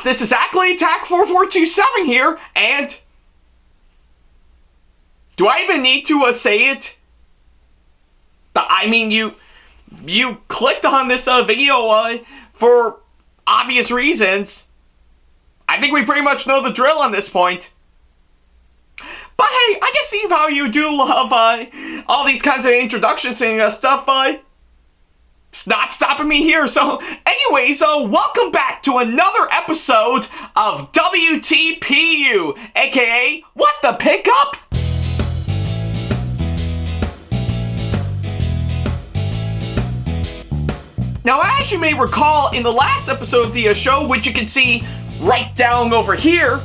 this is Ackley, SamAttack4427 here, and... do I even need to say it? I mean, you clicked on this video for obvious reasons. I think we pretty much know the drill on this point. But hey, I guess seeing how you do love all these kinds of introductions and stuff, it's not stopping me here. So anyways, welcome back to another episode of WTPU, aka What the Pickup? Now, as you may recall, in the last episode of the show, which you can see right down over here,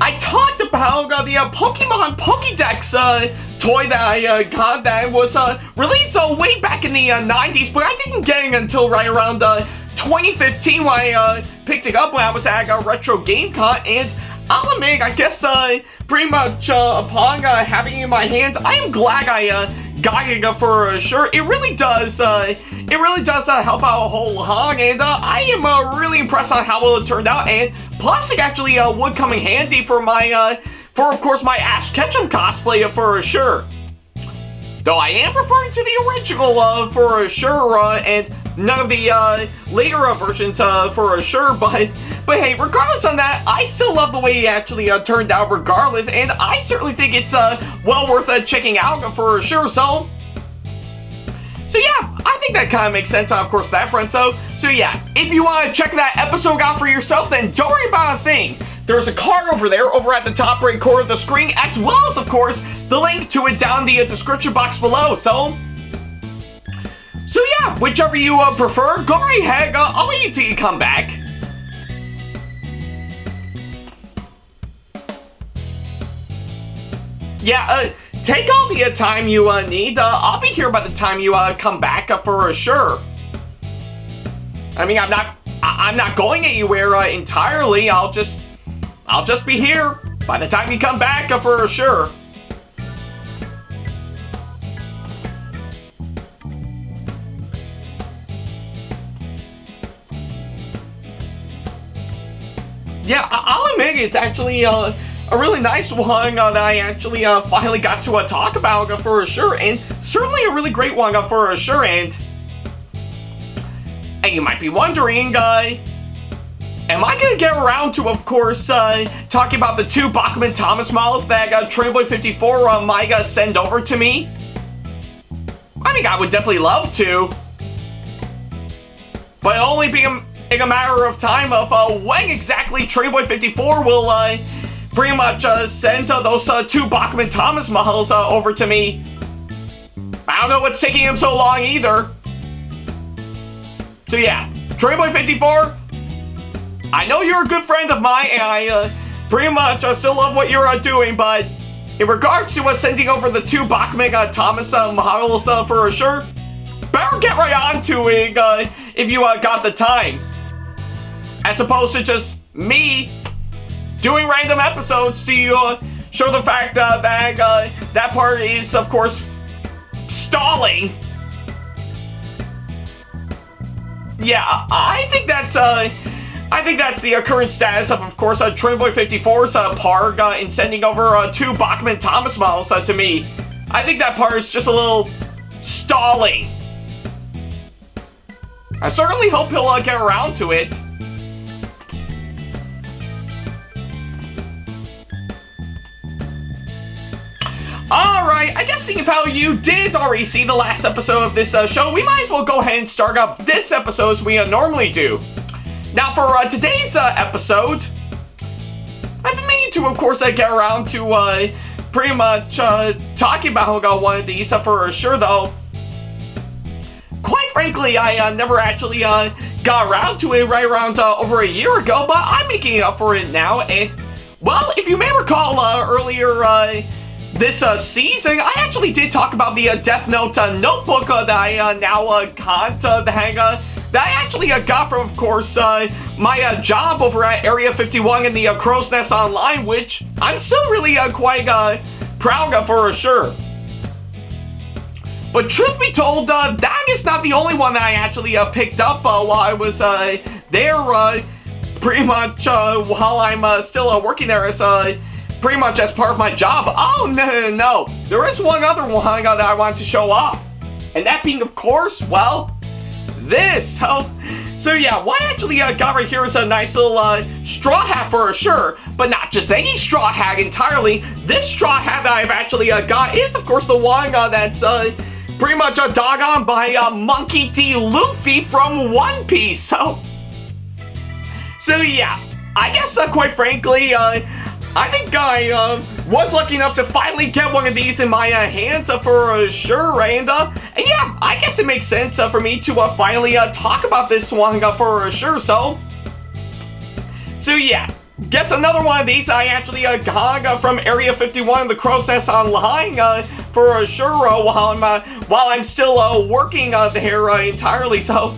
I talked about the Pokemon Pokédex toy that I got that was released way back in the 90s, but I didn't get it until right around 2015 when I picked it up when I was at Retro Game Con, and I'll admit, I guess pretty much upon having it in my hands, I am glad I got it for sure. It really does help out a whole lot, and I am really impressed on how well it turned out, and plus it actually would come in handy for my, of course, my Ash Ketchum cosplay for sure. Though I am referring to the original for sure, and none of the later versions for sure, but hey, regardless on that, I still love the way it actually turned out regardless, and I certainly think it's well worth checking out for sure. So yeah, I think that kind of makes sense on, of course, that front. So yeah, if you want to check that episode out for yourself, then don't worry about a thing. There's a card over there, over at the top right corner of the screen, as well as, of course, the link to it down the description box below. So yeah, whichever you prefer, go right ahead. I'll wait until you come back. Yeah, take all the time you need. I'll be here by the time you come back for sure. I mean, I'm not going anywhere entirely. I'll just be here by the time you come back for sure. Yeah, I'll admit it's actually a really nice one that I actually finally got to talk about for sure, and certainly a really great one for sure. And you might be wondering, am I gonna get around to, of course, talking about the two Bachman Thomas models that Trainboy54 might send over to me? I mean, I would definitely love to, but it'll only be in a matter of time of when exactly Trainboy54 will pretty much send those two Bachman Thomas models over to me. I don't know what's taking him so long either. So yeah, Trainboy54, I know you're a good friend of mine, and I pretty much still love what you're doing, but in regards to sending over the two Bachman Thomas models for sure, better get right on to it if you got the time. As opposed to just me doing random episodes to show the fact that that part is, of course, stalling. Yeah, I think that's the current status of course, Trainboy54's part in sending over two Bachman Thomas models to me. I think that part is just a little stalling. I certainly hope he'll get around to it. Alright, I guess seeing how you did already see the last episode of this show, we might as well go ahead and start up this episode as we normally do. Now, for today's episode, I've been meaning to, of course, get around to pretty much talking about one of these for sure, though. Quite frankly, I never actually got around to it right around over a year ago, but I'm making up for it now. And, well, if you may recall earlier this season, I actually did talk about the Death Note notebook that I now got that I actually got from, of course, my job over at Area 51 in the Crow's Nest Online, which I'm still really quite proud of for sure. But truth be told, that is not the only one that I actually picked up while I was there. pretty much while I'm still working there as pretty much as part of my job. Oh, no. There is one other one that I want to show off. And that being, of course, well, this. So yeah, what I actually got right here is a nice little straw hat for sure. But not just any straw hat entirely. This straw hat that I've actually got is, of course, the one that's pretty much doggone by Monkey D. Luffy from One Piece. So yeah, I guess quite frankly, I think I was lucky enough to finally get one of these in my hands for sure, and yeah, I guess it makes sense for me to finally talk about this one for sure. So yeah, guess another one of these I actually got from Area 51 of the Crow's Nest Online for sure while I'm still working there entirely. So,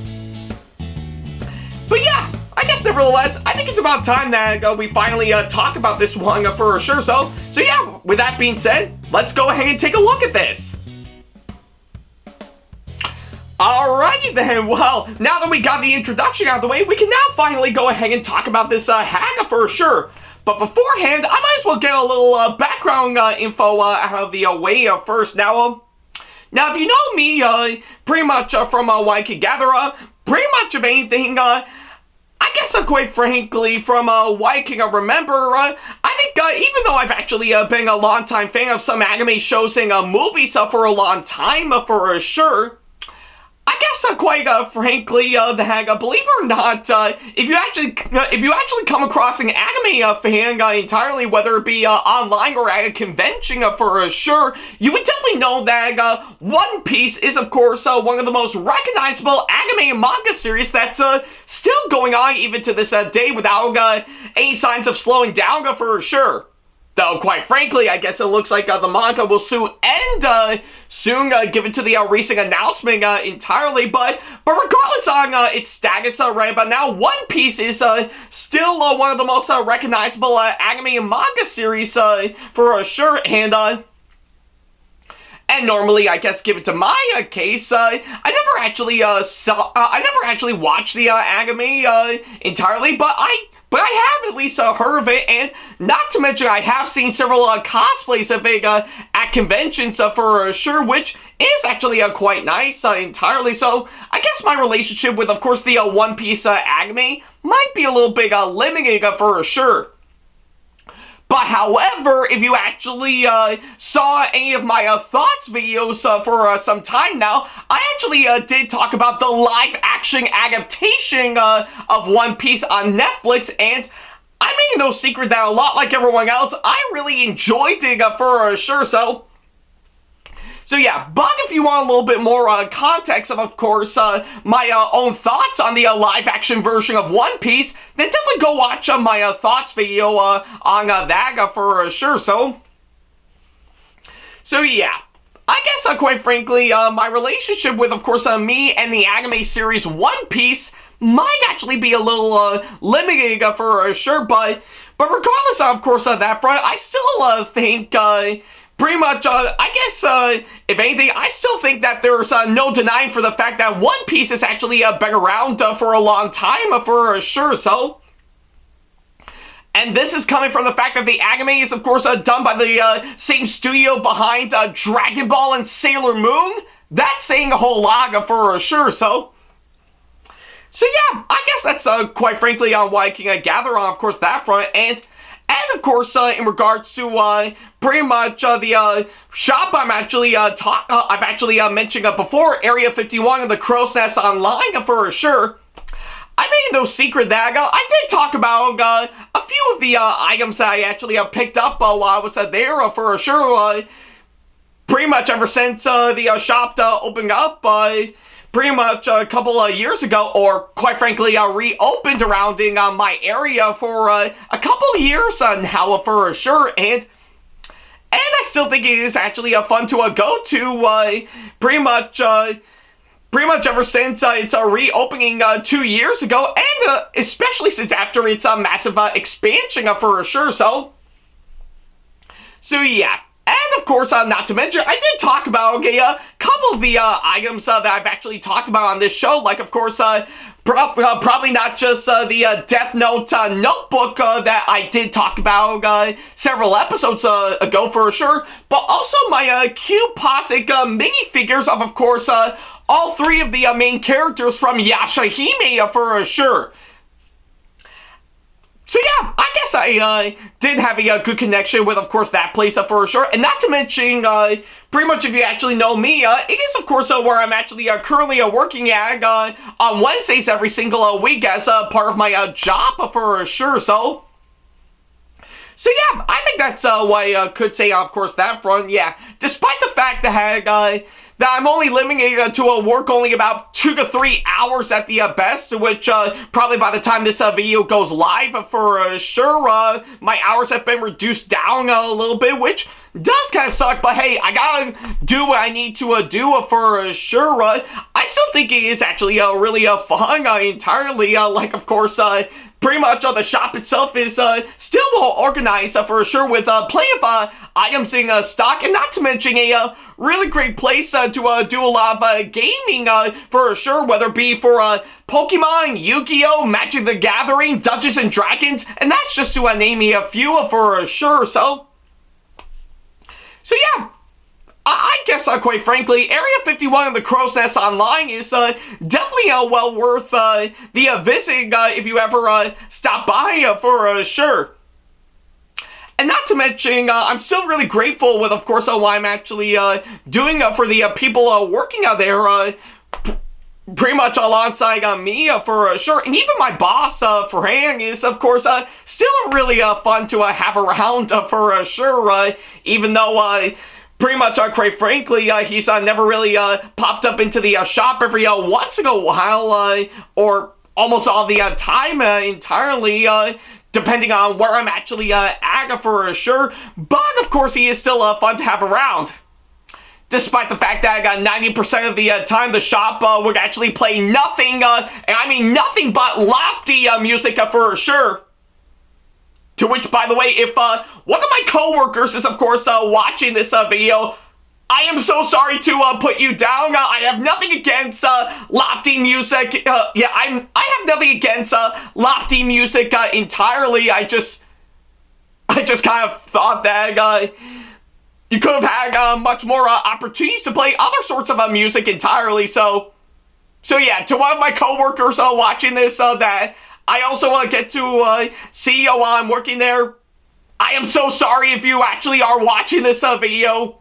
but yeah. I guess nevertheless, I think it's about time that we finally talk about this one for sure. So yeah, with that being said, let's go ahead and take a look at this. Alrighty then, well, now that we got the introduction out of the way, we can now finally go ahead and talk about this hack for sure. But beforehand, I might as well get a little background info out of the way first. Now if you know me, pretty much from what I can gather, pretty much of anything, I guess, quite frankly, from what I can remember, I think even though I've actually been a long-time fan of some anime shows and movies for a long time, for sure, I guess, quite frankly, that, believe it or not, if you actually come across an anime fan entirely, whether it be online or at a convention, for sure, you would definitely know that One Piece is, of course, one of the most recognizable anime and manga series that's still going on even to this day without any signs of slowing down, for sure. Though, quite frankly, I guess it looks like the manga will soon end, given to the recent announcement entirely. But regardless on its status right about now, One Piece is still one of the most recognizable anime and manga series for sure. And normally, I guess, given to my case, I never actually watched the anime entirely, but I have at least heard of it, and not to mention I have seen several cosplays of it at conventions for sure, which is actually quite nice entirely. So I guess my relationship with, of course, the One Piece anime might be a little bit limited for sure. But however, if you actually saw any of my thoughts videos for some time now, I actually did talk about the live-action adaptation of One Piece on Netflix, and I made no secret that a lot like everyone else, I really enjoyed it for sure. So yeah, but if you want a little bit more context of course, my own thoughts on the live-action version of One Piece, then definitely go watch my thoughts video on that for sure. So yeah, I guess quite frankly, my relationship with, of course, me and the anime series One Piece might actually be a little limited for sure. But regardless, of course, on that front, I still think. Pretty much, I guess, if anything, I still think that there's no denying for the fact that One Piece has actually been around for a long time, for sure. So, and this is coming from the fact that the anime is, of course, done by the same studio behind Dragon Ball and Sailor Moon. That's saying a whole lot, for sure. So yeah, I guess that's quite frankly what I can gather on, of course, that front. And of course, in regards to pretty much the shop I've actually mentioned before, Area 51 of the Crow's Nest Online for sure. I made no secret that I did talk about a few of the items that I actually picked up while I was there for sure. Pretty much ever since the shop opened up. Pretty much a couple of years ago, or quite frankly, reopened around in my area for a couple of years now for sure, and I still think it is actually fun to go to. Pretty much ever since its reopening 2 years ago, and especially since after its massive expansion for sure. So yeah. And of course, not to mention, I did talk about a couple of the items that I've actually talked about on this show, like, of course, Probably not just the Death Note notebook that I did talk about several episodes ago for sure, but also my cute Posik minifigures of course, all three of the main characters from Yashahime for sure. So yeah, I guess I did have a good connection with, of course, that place for sure. And not to mention, pretty much if you actually know me, it is, of course, where I'm actually currently working at on Wednesdays every single week as part of my job for sure. So yeah, I think that's what I could say, of course, that front. Yeah, despite the fact that I'm only limited to work only about 2 to 3 hours at the best, which probably by the time this video goes live for sure, my hours have been reduced down a little bit, which does kind of suck, but hey, I gotta do what I need to do for sure. I still think it is actually really fun entirely, like of course, pretty much the shop itself is still well organized for sure, with plenty of items in stock, and not to mention a really great place to do a lot of gaming for sure, whether it be for Pokemon, Yu-Gi-Oh!, Magic the Gathering, Dungeons and Dragons, and that's just to name a few for sure. So yeah, I guess, quite frankly, Area 51 of the Crow's Nest Online is definitely well worth the visit if you ever stop by for sure. And not to mention, I'm still really grateful with, of course, what I'm actually doing for the people working out there, pretty much alongside me for sure. And even my boss, Fran, is, of course, still really fun to have around for sure, even though pretty much, quite frankly, he's never really popped up into the shop every once in a while, or almost all the time entirely, depending on where I'm actually at for sure. But, of course, he is still fun to have around. Despite the fact that 90% of the time the shop would actually play nothing, and I mean nothing but lofty music for sure. To which, by the way, if one of my coworkers is, of course, watching this video, I am so sorry to put you down. I have nothing against lofty music. Yeah, I have nothing against lofty music entirely. I just kind of thought that you could have had much more opportunities to play other sorts of music entirely. So yeah, to one of my coworkers watching this, that I also get to see while I'm working there, I am so sorry if you actually are watching this video.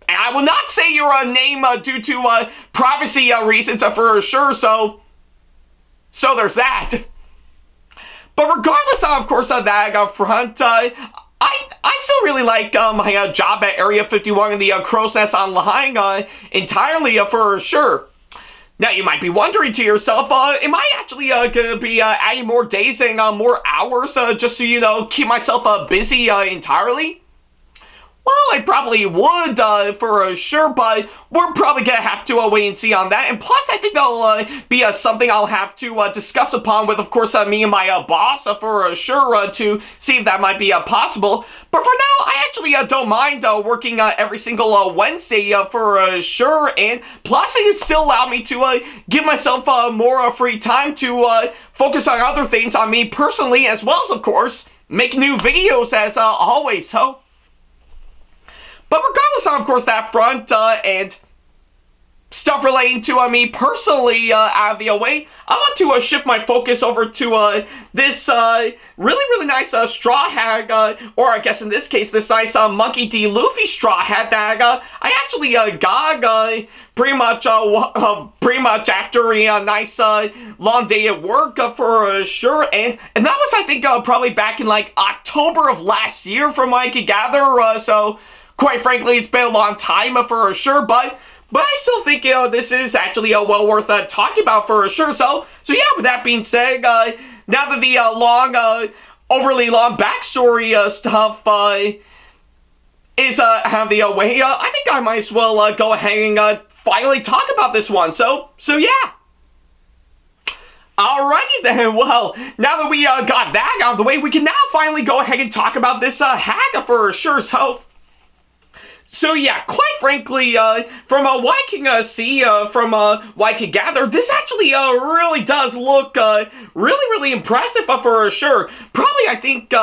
And I will not say your name due to privacy reasons for sure, so there's that. But regardless, of course, of that front, I still really like my job at Area 51 in the Crow's Nest Online entirely for sure. Now, you might be wondering to yourself, am I actually going to be adding more days and more hours just to, you know, keep myself busy entirely? Well, I probably would for sure, but we're probably going to have to wait and see on that. And plus, I think that'll be something I'll have to discuss upon with, of course, me and my boss for sure to see if that might be possible. But for now, I actually don't mind working every single Wednesday for sure. And plus, it still allowed me to give myself more free time to focus on other things on me personally, as well as, of course, make new videos as always. So. But regardless of course, that front and stuff relating to me personally out of the way, I want to shift my focus over to this really nice straw hat, or I guess in this case, this nice Monkey D. Luffy straw hat that I actually got pretty much after a nice long day at work for sure, and that was, I think, probably back in like October of last year from what I could gather, so quite frankly, it's been a long time for sure, but I still think, this is actually well worth talking about for sure. So yeah, with that being said, now that the overly long backstory stuff is out of the way, I think I might as well go ahead and finally talk about this one. So yeah. Alrighty then, well, now that we got that out of the way, we can now finally go ahead and talk about this hack for sure. So So yeah, quite frankly, from what I can see, from what I can gather, this actually really does look really impressive for sure. Probably, I think,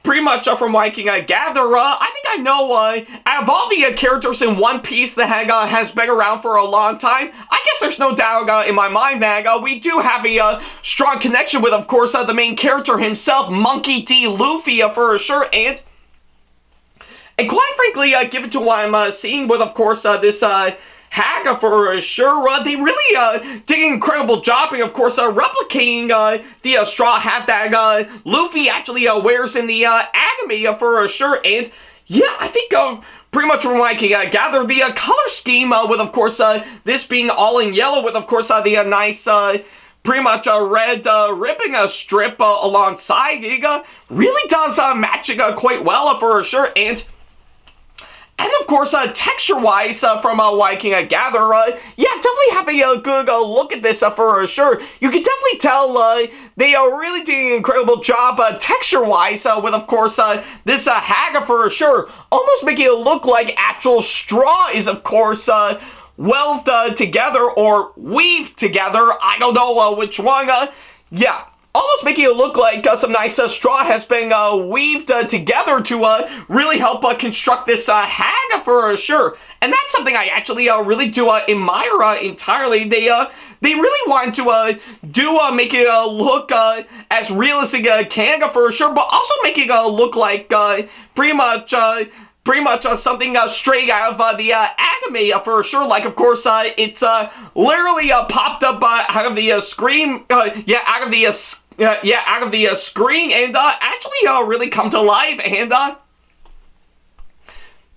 pretty much from what I can gather, I think I know, out of all the characters in One Piece that has been around for a long time, I guess there's no doubt in my mind that we do have a strong connection with, of course, the main character himself, Monkey D. Luffy, for sure, and quite frankly, given to what I'm seeing with, of course, this Hag for sure, they really did an incredible job in, of course, replicating the straw hat that Luffy actually wears in the anime for sure. And yeah, I think pretty much from what I can gather, the color scheme with, of course, this being all in yellow with, of course, the nice pretty much a red ribbon strip alongside it really does match it quite well for sure. And of course, texture-wise, from what I can gather, yeah, definitely having a good look at this for sure. You can definitely tell they really did an incredible job texture-wise with, of course, this Hag for sure. Almost making it look like actual straw is, of course, welded together or weaved together. I don't know which one. Yeah. Almost making it look like some nice straw has been weaved together to really help construct this Hag for sure. And that's something I actually really do admire entirely. They really wanted to make it look as realistic as can for sure, but also make it look like pretty much something straight out of the anime for sure. Like, of course, it's literally popped up out of the screen, out of the screen, and actually really come to life. And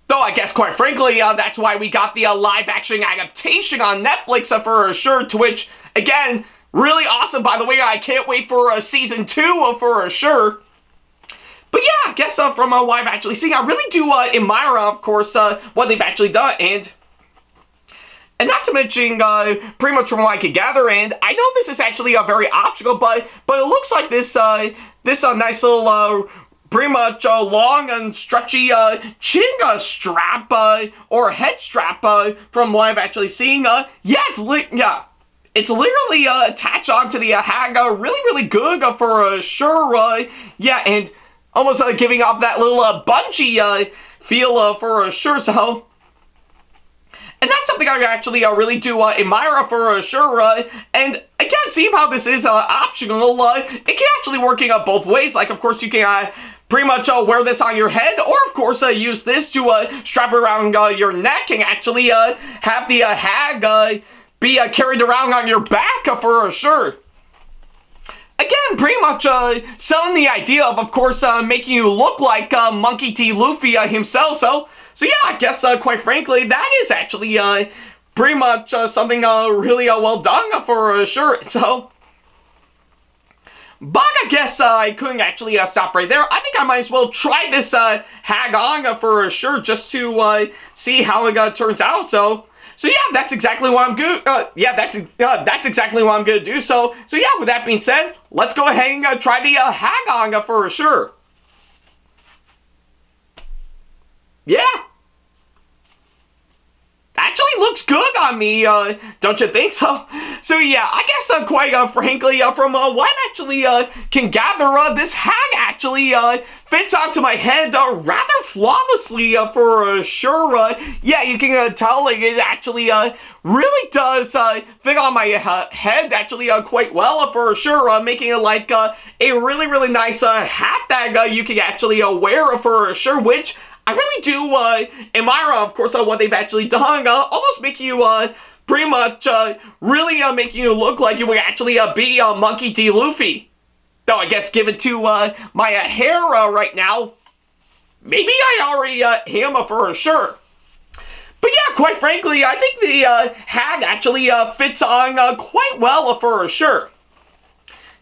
though I guess, quite frankly, that's why we got the live-action adaptation on Netflix for sure. To which, again, really awesome. By the way, I can't wait for season 2 for sure. But yeah, I guess from what I've actually seen, I really do admire, of course, what they've actually done, and not to mention, pretty much from what I can gather, and I know this is actually very optional, but it looks like this nice little pretty much long and stretchy chin strap or head strap from what I've actually seen. It's literally attached onto the Hag, really good for sure. And almost giving off that little bungee feel for sure. So, and that's something I actually really do admire for sure. And again, seeing how this is optional, it can actually work in both ways. Like, of course, you can pretty much wear this on your head, or of course use this to strap around your neck and actually have the Hag be carried around on your back for sure. Again, pretty much selling the idea of course, making you look like Monkey D. Luffy himself. So yeah, I guess, quite frankly, that is actually pretty much something really well done for sure. So, but I guess I couldn't actually stop right there. I think I might as well try this Hag on for sure, just to see how it turns out. So yeah, that's exactly what I'm good. That's exactly what I'm gonna do. So yeah, with that being said, let's go ahead and try the Hag on for sure. Yeah. Actually looks good on me, don't you think so? So yeah, I guess quite frankly, from what I actually can gather, this Hag actually fits onto my head rather flawlessly for sure. Yeah, you can tell like, it actually really does fit on my head actually quite well for sure, making it like a really nice hat that you can actually wear for sure, which I really do admire, of course, what they've actually done. Almost make you pretty much really making you look like you would actually be Monkey D. Luffy. Though I guess given to my hair right now, maybe I already am for sure. But yeah, quite frankly, I think the Hag actually fits on quite well for sure.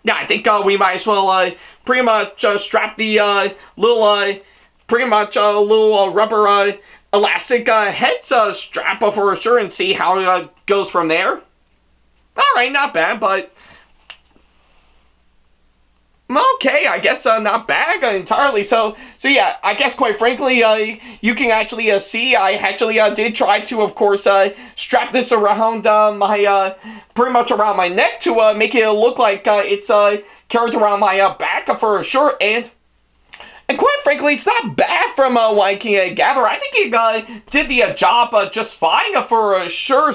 Yeah, I think we might as well pretty much strap the little pretty much a little rubber elastic head strap for sure and see how it goes from there. Alright, not bad, but Okay, I guess not bad entirely. So yeah, I guess quite frankly, you can actually see I actually did try to, of course, strap this around my pretty much around my neck to make it look like it's carried around my back for sure. And quite frankly, it's not bad from what I can gather. I think it did the job just fine for sure.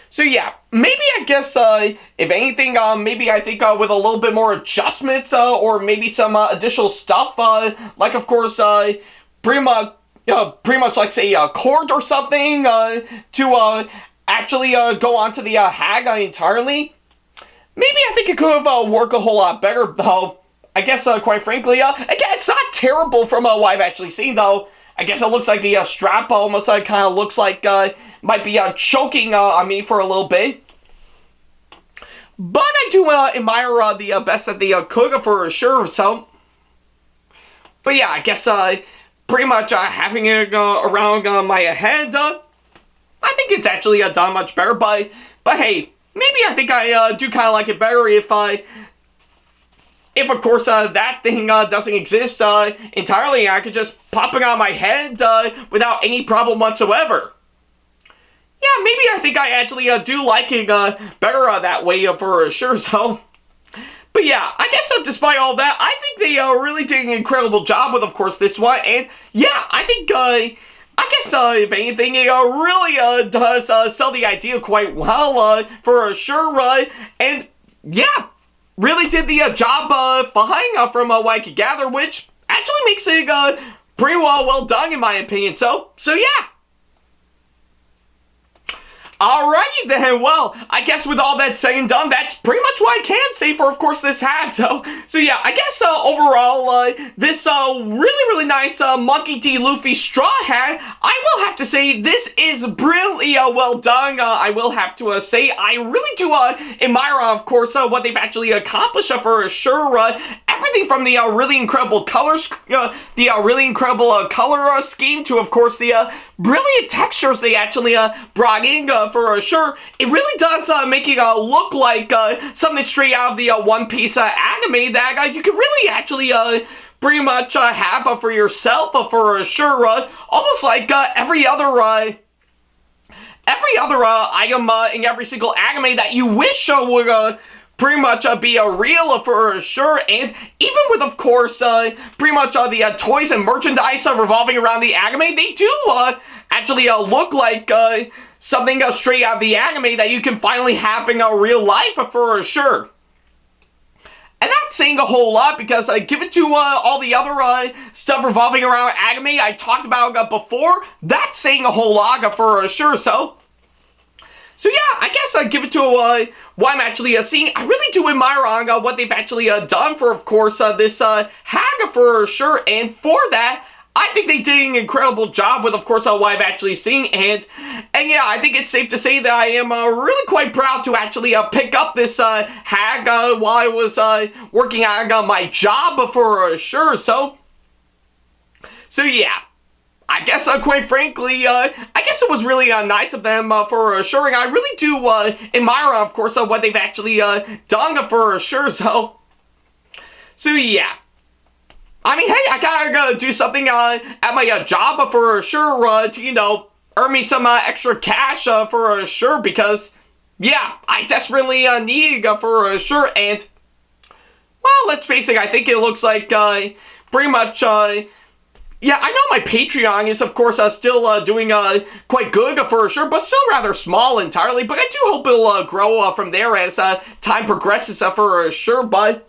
So yeah, maybe I guess, if anything, maybe I think with a little bit more adjustments, or maybe some additional stuff, like of course, pretty much like say a cord or something, to actually go onto the hag entirely. Maybe I think it could have worked a whole lot better, though. I guess, quite frankly, again, it's not terrible from what I've actually seen, though. I guess it looks like the strap almost kind of looks like might be choking on me for a little bit. But I do admire the best that they could for sure. So, but yeah, I guess pretty much having it around my head, I think it's actually done much better. But hey, maybe I think I do kind of like it better if of course that thing doesn't exist entirely. I could just pop it on my head without any problem whatsoever. Yeah, maybe I think I actually do like it better that way for sure. So, but yeah, I guess despite all that, I think they really did an incredible job with, of course, this one. And yeah, I think I guess if anything, it really does sell the idea quite well for sure. And yeah, really did the job fine from what I could gather, which actually makes it pretty well done in my opinion. So yeah. Alrighty then, well, I guess with all that said and done, that's pretty much what I can say for, of course, this hat. So yeah, I guess overall, this really nice Monkey D. Luffy straw hat, I will have to say this is brilliantly well done. I will have to say, I really do admire, of course, what they've actually accomplished for sure. Everything from the really incredible colors, color scheme to, of course, the brilliant textures they actually brought in for sure. It really does make it look like something straight out of the One Piece anime that you can really actually pretty much have for yourself for sure. Almost like every other item in every single anime that you wish would pretty much be a real for sure. And even with, of course, pretty much the toys and merchandise revolving around the anime, they do actually look like something straight out of the anime that you can finally have in real life for sure. And that's saying a whole lot because given to all the other stuff revolving around anime I talked about before, that's saying a whole lot for sure. So yeah, I guess give it to what I'm actually seeing. I really do admire what they've actually done for, of course, this hag for sure. And for that, I think they did an incredible job with, of course, what I've actually seen. And yeah, I think it's safe to say that I am really quite proud to actually pick up this hag while I was working on my job for sure. So yeah. I guess, quite frankly, I guess it was really nice of them for sure, and I really do admire, of course, what they've actually done for sure, so yeah. I mean, hey, I gotta do something at my job for sure to, you know, earn me some extra cash for sure, because, yeah, I desperately need for sure, and, well, let's face it, I think it looks like pretty much, yeah, I know my Patreon is, of course, still doing quite good for sure, but still rather small entirely. But I do hope it'll grow from there as time progresses for sure. But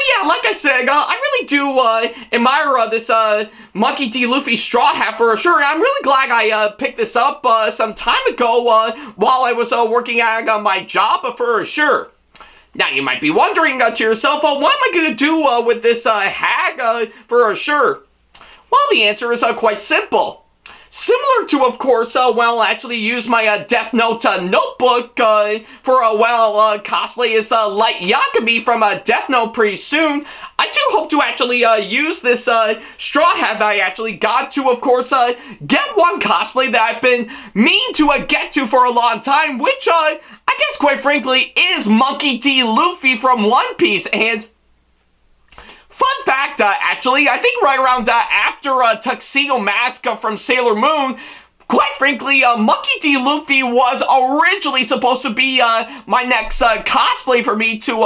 yeah, like I said, I really do admire this Monkey D. Luffy straw hat for sure. And I'm really glad I picked this up some time ago while I was working on my job for sure. Now, you might be wondering to yourself, what am I going to do with this hag for sure? Well, the answer is quite simple. similar to, of course, actually use my Death Note notebook for, cosplay as Light Yakami from Death Note pretty soon. I do hope to actually use this straw hat that I actually got to, of course, get one cosplay that I've been meaning to get to for a long time, which, I guess, quite frankly, is Monkey D. Luffy from One Piece. And fun fact, actually, I think right around after Tuxedo Mask from Sailor Moon, quite frankly, Monkey D. Luffy was originally supposed to be my next cosplay for me to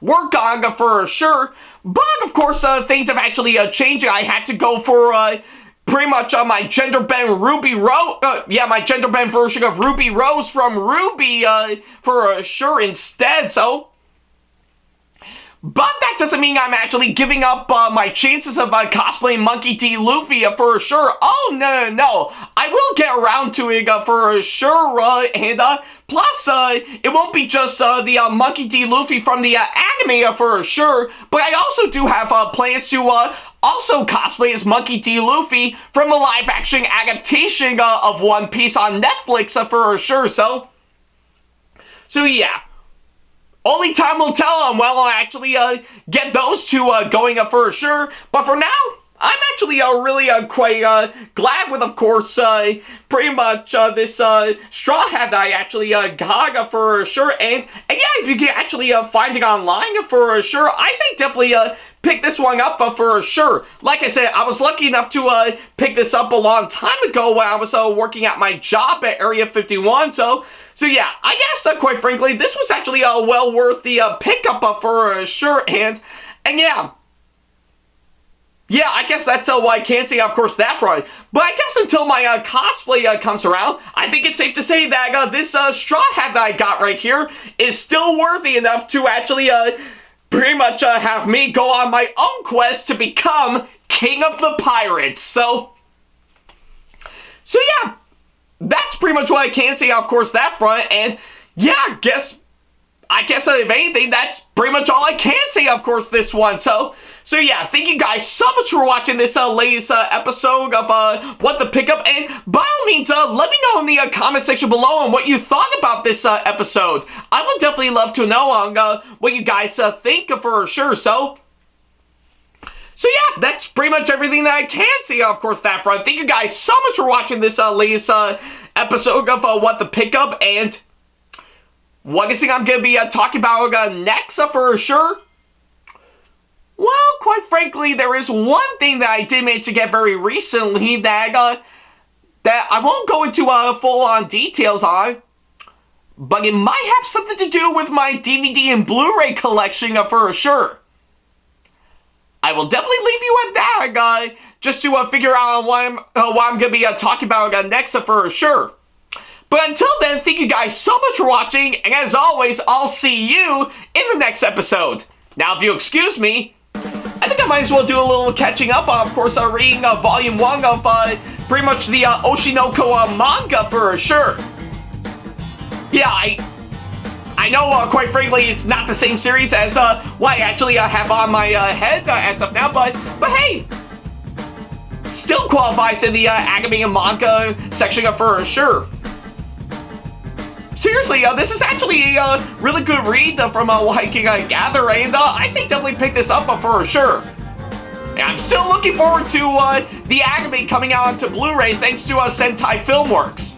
work on for sure. But, of course, things have actually changed. I had to go for pretty much my gender bend Ruby Rose, my gender bend version of Ruby Rose from Ruby for sure instead, so. But that doesn't mean I'm actually giving up my chances of cosplaying Monkey D. Luffy for sure. Oh, no. I will get around to it for sure, and plus, it won't be just the Monkey D. Luffy from the anime for sure, but I also do have plans to also cosplay as Monkey D. Luffy from the live-action adaptation of One Piece on Netflix for sure, so yeah. Only time will tell on when I'll actually get those two going for sure. But for now, I'm actually really quite glad with, of course, pretty much this straw hat that I actually got for sure. And yeah, if you can actually find it online for sure, I say definitely pick this one up for sure. Like I said, I was lucky enough to pick this up a long time ago when I was working at my job at Area 51. So yeah, I guess, quite frankly, this was actually well worth the pickup for sure, and yeah. Yeah, I guess that's why I can't say, of course, that front. But I guess until my cosplay comes around, I think it's safe to say that this straw hat that I got right here is still worthy enough to actually pretty much have me go on my own quest to become King of the Pirates. So yeah. That's pretty much what I can say, of course, that front, and yeah, I guess if anything, that's pretty much all I can say, of course, this one. So yeah, thank you guys so much for watching this latest episode of What the Pickup, and by all means, let me know in the comment section below on what you thought about this episode. I would definitely love to know on what you guys think for sure, So yeah, that's pretty much everything that I can say, of course, that front. Thank you guys so much for watching this latest episode of What the Pickup, and what I think I'm going to be talking about next for sure? Well, quite frankly, there is one thing that I did manage to get very recently that I won't go into full-on details on, but it might have something to do with my DVD and Blu-ray collection for sure. I will definitely leave you at that, just to figure out what I'm going to be talking about next for sure. But until then, thank you guys so much for watching, and as always, I'll see you in the next episode. Now, if you excuse me, I think I might as well do a little catching up on, of course, reading Volume 1 of pretty much the Oshinoko manga for sure. Yeah, I know, quite frankly, it's not the same series as what I actually have on my head as of now, but hey, still qualifies in the anime and manga section for sure. Seriously, this is actually a really good read from what I can gather, and I say definitely pick this up for sure. And I'm still looking forward to the anime coming out onto Blu-ray thanks to Sentai Filmworks.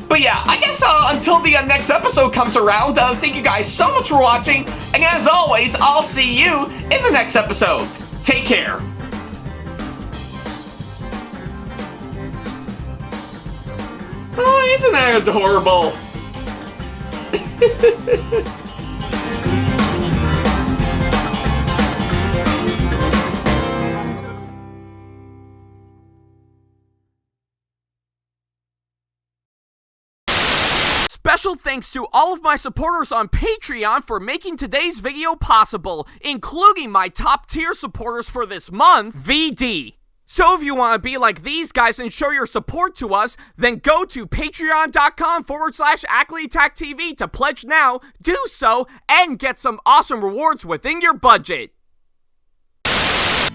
But yeah, I guess until the next episode comes around, thank you guys so much for watching, and as always, I'll see you in the next episode. Take care. Oh, isn't that adorable? Special thanks to all of my supporters on Patreon for making today's video possible, including my top tier supporters for this month, VD. So if you want to be like these guys and show your support to us, then go to patreon.com/AckleyTackTV to pledge now, do so, and get some awesome rewards within your budget.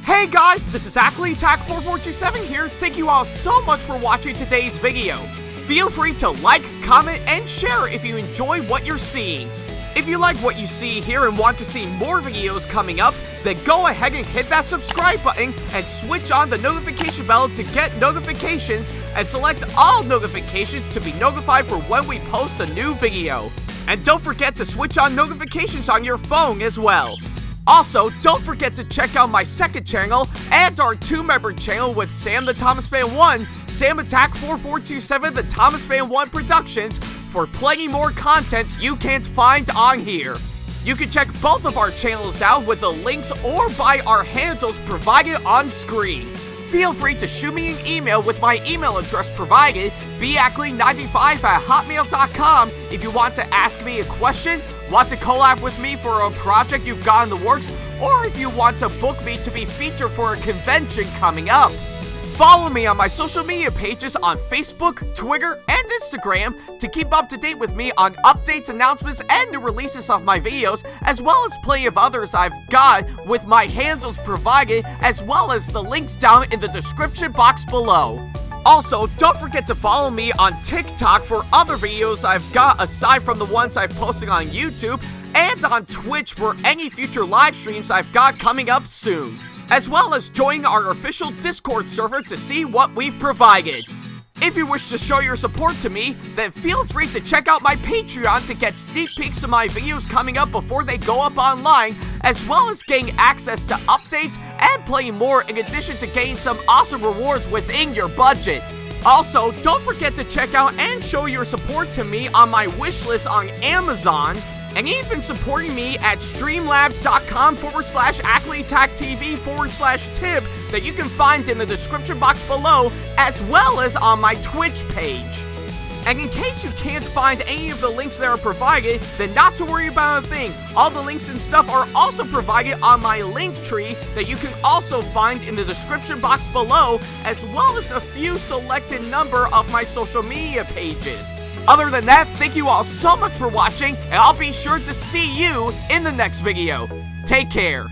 Hey guys, this is Ackley, SamAttack4427 here. Thank you all so much for watching today's video. Feel free to like, comment, and share if you enjoy what you're seeing. If you like what you see here and want to see more videos coming up, then go ahead and hit that subscribe button and switch on the notification bell to get notifications and select all notifications to be notified for when we post a new video. And don't forget to switch on notifications on your phone as well. Also, don't forget to check out my second channel and our 2-member channel with Sam the Thomas Fan 1, SamAttack4427TheThomasFan1 Productions for plenty more content you can't find on here. You can check both of our channels out with the links or by our handles provided on screen. Feel free to shoot me an email with my email address provided, backley95@hotmail.com, if you want to ask me a question, want to collab with me for a project you've got in the works, or if you want to book me to be featured for a convention coming up. Follow me on my social media pages on Facebook, Twitter, and Instagram to keep up to date with me on updates, announcements, and new releases of my videos, as well as plenty of others I've got with my handles provided, as well as the links down in the description box below. Also, don't forget to follow me on TikTok for other videos I've got aside from the ones I've posted on YouTube, and on Twitch for any future live streams I've got coming up soon, as well as join our official Discord server to see what we've provided. If you wish to show your support to me, then feel free to check out my Patreon to get sneak peeks of my videos coming up before they go up online, as well as getting access to updates and playing more in addition to getting some awesome rewards within your budget. Also, don't forget to check out and show your support to me on my wishlist on Amazon, and even supporting me at streamlabs.com/AckleyTACTV/tip that you can find in the description box below, as well as on my Twitch page. And in case you can't find any of the links that are provided, then not to worry about a thing. All the links and stuff are also provided on my link tree that you can also find in the description box below, as well as a few selected number of my social media pages. Other than that, thank you all so much for watching, and I'll be sure to see you in the next video. Take care.